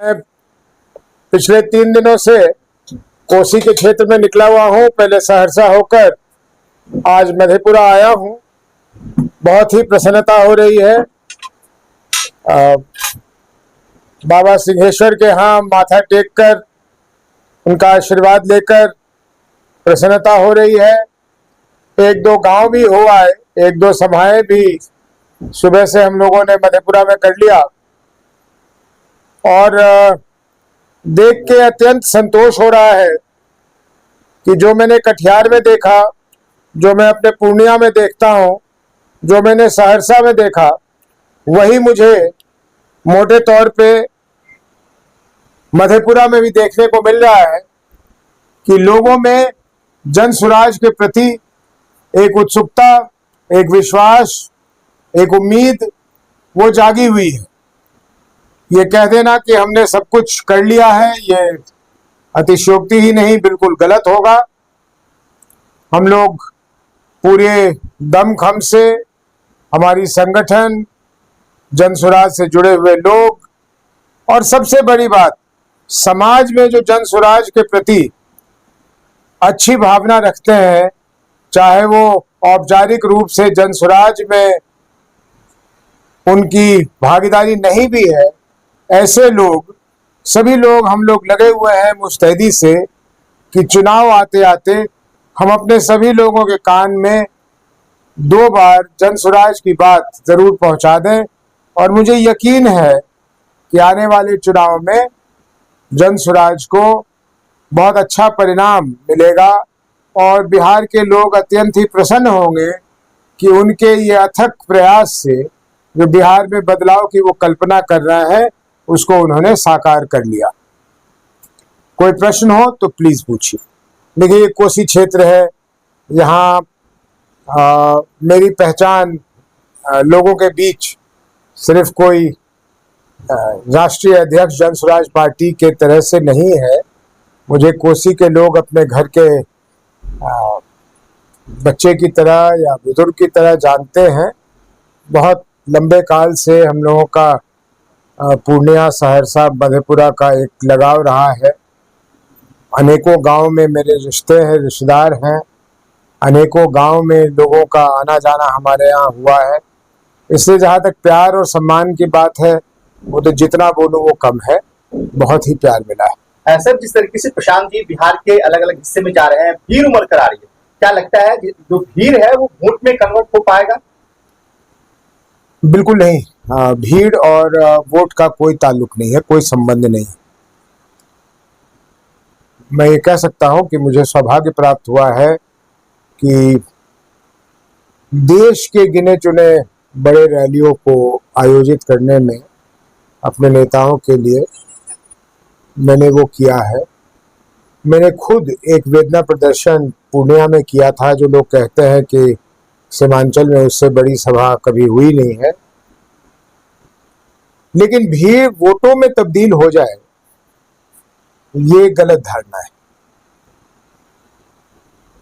मैं पिछले 3 दिनों से कोसी के क्षेत्र में निकला हुआ हूँ। पहले सहरसा होकर आज मधेपुरा आया हूँ। बहुत ही प्रसन्नता हो रही है। बाबा सिंहेश्वर के यहाँ माथा टेक कर उनका आशीर्वाद लेकर प्रसन्नता हो रही है। 1-2 गांव भी हो आए, 1-2 सभाएं भी सुबह से हम लोगों ने मधेपुरा में कर लिया और देख के अत्यंत संतोष हो रहा है कि जो मैंने कटिहार में देखा, जो मैं अपने पूर्णिया में देखता हूँ, जो मैंने सहरसा में देखा, वही मुझे मोटे तौर पे मधेपुरा में भी देखने को मिल रहा है कि लोगों में जन सुराज के प्रति एक उत्सुकता, एक विश्वास, एक उम्मीद वो जागी हुई है। ये कह देना कि हमने सब कुछ कर लिया है, ये अतिशयोक्ति ही नहीं, बिल्कुल गलत होगा। हम लोग पूरे दमखम से, हमारी संगठन, जनसुराज से जुड़े हुए लोग और सबसे बड़ी बात, समाज में जो जनसुराज के प्रति अच्छी भावना रखते हैं, चाहे वो औपचारिक रूप से जनसुराज में उनकी भागीदारी नहीं भी है, ऐसे लोग, सभी लोग, हम लोग लगे हुए हैं मुस्तैदी से कि चुनाव आते आते हम अपने सभी लोगों के कान में 2 बार जनसुराज की बात जरूर पहुंचा दें। और मुझे यकीन है कि आने वाले चुनाव में जनसुराज को बहुत अच्छा परिणाम मिलेगा और बिहार के लोग अत्यंत ही प्रसन्न होंगे कि उनके ये अथक प्रयास से जो बिहार में बदलाव की वो कल्पना कर रहे हैं, उसको उन्होंने साकार कर लिया। कोई प्रश्न हो तो प्लीज पूछिए। देखिए, ये कोसी क्षेत्र है, यहाँ मेरी पहचान लोगों के बीच सिर्फ कोई राष्ट्रीय अध्यक्ष जनसुराज पार्टी के तरह से नहीं है। मुझे कोसी के लोग अपने घर के बच्चे की तरह या बुजुर्ग की तरह जानते हैं। बहुत लंबे काल से हम लोगों का पूर्णिया, सहरसा, मधेपुरा का एक लगाव रहा है। अनेकों गांव में मेरे रिश्ते हैं, रिश्तेदार हैं। अनेकों गांव में लोगों का आना जाना हमारे यहाँ हुआ है। इसलिए जहाँ तक प्यार और सम्मान की बात है, वो तो जितना बोलूँ वो कम है। बहुत ही प्यार मिला है। सर, जिस तरीके से प्रशांत जी बिहार के अलग अलग हिस्से में जा रहे हैं, भीड़ उमड़ कर आ रही है, क्या लगता है जो भीड़ है वो वोट में कन्वर्ट हो पाएगा? बिल्कुल नहीं। भीड़ और वोट का कोई ताल्लुक नहीं है, कोई संबंध नहीं। मैं ये कह सकता हूं कि मुझे सौभाग्य प्राप्त हुआ है कि देश के गिने चुने बड़े रैलियों को आयोजित करने में अपने नेताओं के लिए मैंने वो किया है। मैंने खुद एक वेदना प्रदर्शन पूर्णिया में किया था। जो लोग कहते हैं कि सीमांचल में उससे बड़ी सभा कभी हुई नहीं है, लेकिन भीड़ वोटों में तब्दील हो जाए, ये गलत धारणा है।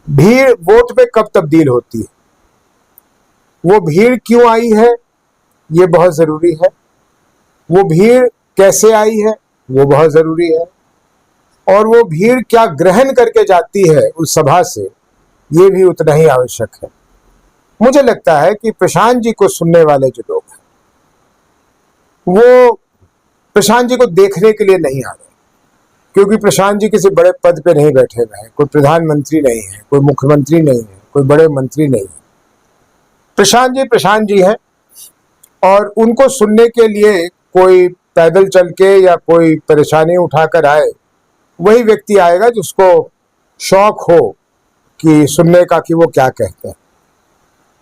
भीड़ वोट में कब तब्दील होती है, वो भीड़ क्यों आई है, ये बहुत जरूरी है। वो भीड़ कैसे आई है, वो बहुत जरूरी है। और वो भीड़ क्या ग्रहण करके जाती है उस सभा से, ये भी उतना ही आवश्यक है। मुझे लगता है कि प्रशांत जी को सुनने वाले जो लोग हैं, वो प्रशांत जी को देखने के लिए नहीं आ रहे, क्योंकि प्रशांत जी किसी बड़े पद पे नहीं बैठे हुए हैं। कोई प्रधानमंत्री नहीं है, कोई मुख्यमंत्री नहीं है, कोई बड़े मंत्री नहीं है। प्रशांत जी हैं और उनको सुनने के लिए कोई पैदल चल के या कोई परेशानी उठाकर आए, वही व्यक्ति आएगा जिसको शौक हो कि सुनने का कि वो क्या कहते हैं।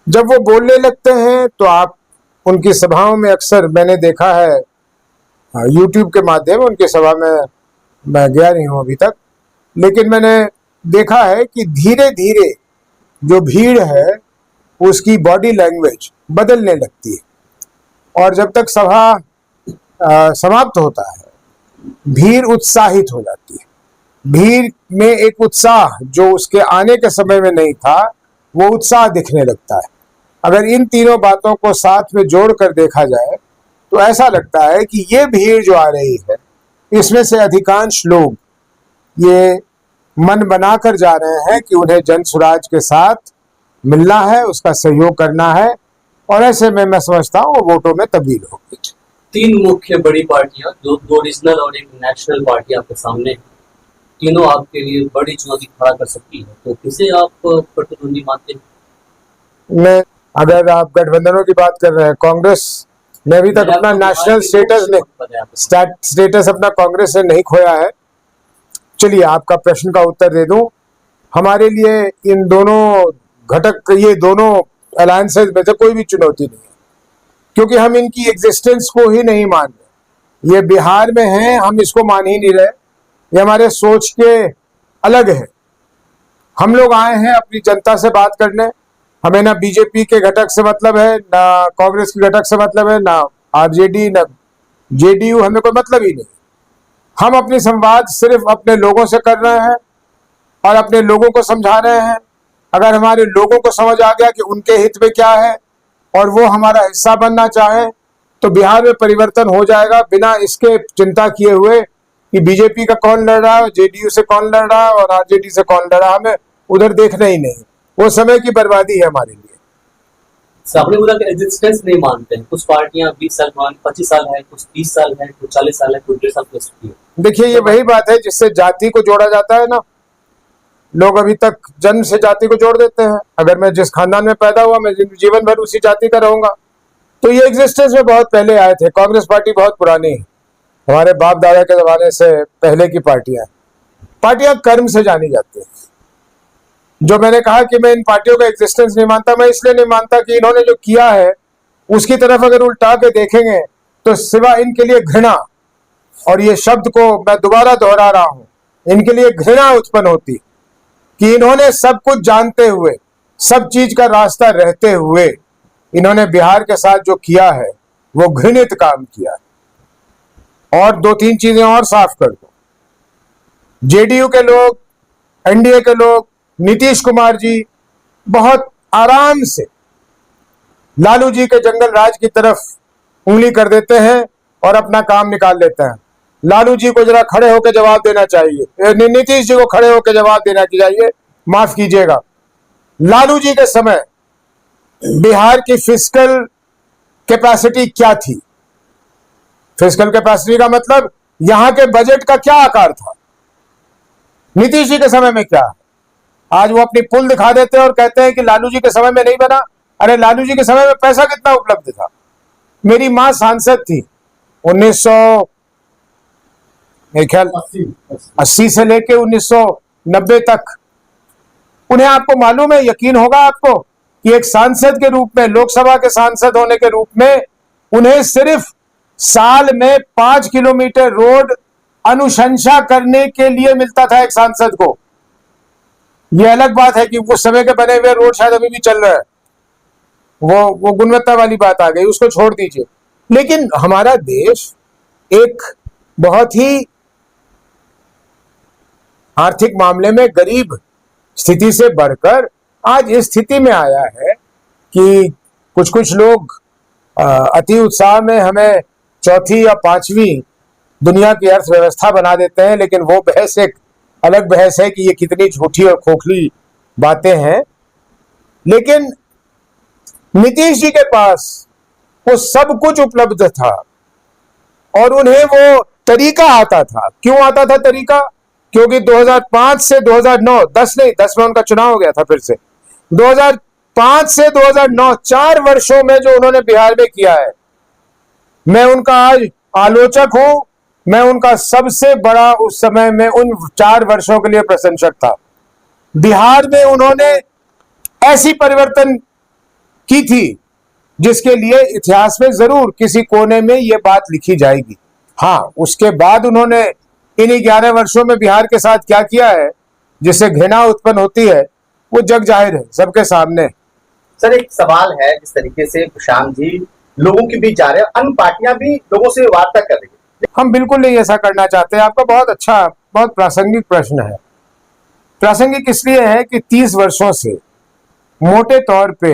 जब वो बोलने लगते हैं तो आप उनकी सभाओं में, अक्सर मैंने देखा है YouTube के माध्यम, उनकी सभा में मैं गया नहीं हूं अभी तक, लेकिन मैंने देखा है कि धीरे धीरे जो भीड़ है उसकी बॉडी लैंग्वेज बदलने लगती है और जब तक सभा समाप्त होता है, भीड़ उत्साहित हो जाती है। भीड़ में एक उत्साह जो उसके आने के समय में नहीं था, वो उत्साह दिखने लगता है। अगर इन तीनों बातों को साथ में जोड़कर देखा जाए तो ऐसा लगता है कि ये भीड़ जो आ रही है, इसमें से अधिकांश लोग ये मन बनाकर जा रहे हैं कि उन्हें जन स्वराज के साथ मिलना है, उसका सहयोग करना है, और ऐसे में मैं समझता हूँ वो वोटों में तब्दील होगी। तीन मुख्य बड़ी पार्टियां, दो रीजनल और एक नेशनल पार्टी आपके सामने है। तीनों आपके लिए बड़ी चुनौती खड़ा कर सकती है, तो किसे आप प्रतिद्वंदी मानते हैं? मैं, अगर आप गठबंधनों की बात कर रहे हैं, कांग्रेस ने अभी तक अपना नेशनल स्टेटस अपना कांग्रेस ने नहीं खोया है। चलिए आपका प्रश्न का उत्तर दे दूं, हमारे लिए इन दोनों घटक, ये दोनों अलायंसेज में से कोई भी चुनौती नहीं है, क्योंकि हम इनकी एग्जिस्टेंस को ही नहीं मान रहे। ये बिहार में है, हम इसको मान ही नहीं रहे, ये हमारे सोच के अलग है। हम लोग आए हैं अपनी जनता से बात करने, हमें ना बीजेपी के घटक से मतलब है, ना कांग्रेस के घटक से मतलब है, ना आरजेडी, ना जेडीयू, हमें कोई मतलब ही नहीं। हम अपनी संवाद सिर्फ अपने लोगों से कर रहे हैं और अपने लोगों को समझा रहे हैं। अगर हमारे लोगों को समझ आ गया कि उनके हित में क्या है और वो हमारा हिस्सा बनना चाहे, तो बिहार में परिवर्तन हो जाएगा, बिना इसके चिंता किए हुए कि बीजेपी का कौन लड़ रहा है, जेडीयू से कौन लड़ रहा है और आरजेडी से कौन लड़ रहा है। हमें उधर देखना ही नहीं, वो समय की बर्बादी है हमारे लिए। आपने बोला कि एग्जिस्टेंस नहीं मानते हैं। कुछ पार्टियां 20 साल, 25 साल है, कुछ 30 साल है, कुछ 40 साल है, कुछ 1.5 साल हो सकती है। देखिए, ये वही बात है जिससे जाति को जोड़ा जाता है ना। लोग अभी तक जन्म से जाति को जोड़ देते हैं। अगर मैं जिस खानदान में पैदा हुआ, मैं जीवन भर उसी जाति का रहूंगा। तो ये एग्जिस्टेंस में बहुत पहले आए थे। कांग्रेस पार्टी बहुत पुरानी है, हमारे बाप दादा के जमाने से पहले की पार्टियां कर्म से जानी जाती है। जो मैंने कहा कि मैं इन पार्टियों का एग्जिस्टेंस नहीं मानता, मैं इसलिए नहीं मानता कि इन्होंने जो किया है उसकी तरफ अगर उल्टा के देखेंगे तो सिवा इनके लिए घृणा, और ये शब्द को मैं दोबारा दोहरा रहा हूं, इनके लिए घृणा उत्पन्न होती कि इन्होंने सब कुछ जानते हुए, सब चीज का रास्ता रहते हुए, इन्होंने बिहार के साथ जो किया है वो घृणित काम किया है। और दो तीन चीजें और साफ कर दो, जेडीयू के लोग, एनडीए के लोग, नीतीश कुमार जी बहुत आराम से लालू जी के जंगल राज की तरफ उंगली कर देते हैं और अपना काम निकाल लेते हैं। लालू जी को जरा खड़े होकर जवाब देना चाहिए, नीतीश जी को खड़े होकर जवाब देना चाहिए। माफ कीजिएगा, लालू जी के समय बिहार की फिस्कल कैपेसिटी क्या थी? फिस्कल कैपेसिटी का मतलब यहां के बजट का क्या आकार था? नीतीश जी के समय में क्या है? आज वो अपनी पुल दिखा देते हैं और कहते हैं कि लालू जी के समय में नहीं बना। अरे लालू जी के समय में पैसा कितना उपलब्ध था? मेरी मां सांसद थी 1980 से लेके 1990 तक। उन्हें, आपको मालूम है, यकीन होगा आपको कि एक सांसद के रूप में, लोकसभा के सांसद होने के रूप में, उन्हें सिर्फ साल में 5 किलोमीटर रोड अनुशंसा करने के लिए मिलता था एक सांसद को। यह अलग बात है कि उस समय के बने हुए रोड शायद अभी भी चल रहा है, वो गुणवत्ता वाली बात आ गई, उसको छोड़ दीजिए। लेकिन हमारा देश एक बहुत ही आर्थिक मामले में गरीब स्थिति से बढ़कर आज इस स्थिति में आया है कि कुछ कुछ लोग अति उत्साह में हमें चौथी या पांचवी दुनिया की अर्थव्यवस्था बना देते हैं। लेकिन वो बहस एक अलग बहस है कि ये कितनी झूठी और खोखली बातें हैं। लेकिन नीतीश जी के पास वो सब कुछ उपलब्ध था और उन्हें वो तरीका आता था। क्यों आता था तरीका? क्योंकि 2005 से 2009, 10 में उनका चुनाव हो गया था फिर से। 2005 से 2009 4 वर्षों में जो उन्होंने बिहार में किया है, मैं उनका आज आलोचक हूं। मैं उनका सबसे बड़ा उस समय में उन 4 वर्षों के लिए प्रशंसक था। बिहार में उन्होंने ऐसी परिवर्तन की थी जिसके लिए इतिहास में जरूर किसी कोने में यह बात लिखी जाएगी। हाँ, उसके बाद उन्होंने इन्हीं 11 वर्षों में बिहार के साथ क्या किया है जिससे घृणा उत्पन्न होती है, वो जग जाहिर है, सबके सामने। सर, एक सवाल है, जिस तरीके से प्रशांत जी लोगों के बीच जा रहे हैं, अन्य पार्टियां भी लोगों से वार्ता कर रही है। हम बिल्कुल नहीं ऐसा करना चाहते। आपका बहुत अच्छा, बहुत प्रासंगिक प्रश्न है। प्रासंगिक इसलिए है कि 30 वर्षों से मोटे तौर पे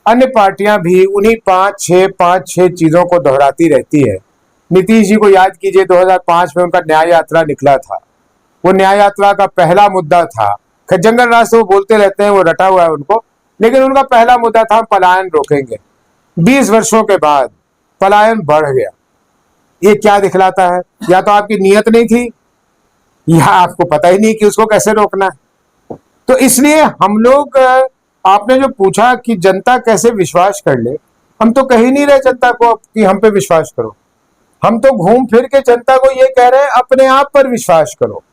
अन्य पार्टियां भी उन्हीं 5-6 चीजों को दोहराती रहती है नीतीश जी को याद कीजिए, 2005 में उनका न्याय यात्रा निकला था। वो न्याय यात्रा का पहला मुद्दा था, जंगल राज से वो बोलते रहते हैं, वो रटा हुआ है उनको, लेकिन उनका पहला मुद्दा था पलायन रोकेंगे। 20 वर्षों के बाद पलायन बढ़ गया। ये क्या दिखलाता है? या तो आपकी नीयत नहीं थी, या आपको पता ही नहीं कि उसको कैसे रोकना है। तो इसलिए हम लोग, आपने जो पूछा कि जनता कैसे विश्वास कर ले, हम तो कह ही नहीं रहे जनता को कि हम पे विश्वास करो। हम तो घूम फिर के जनता को ये कह रहे हैं अपने आप पर विश्वास करो।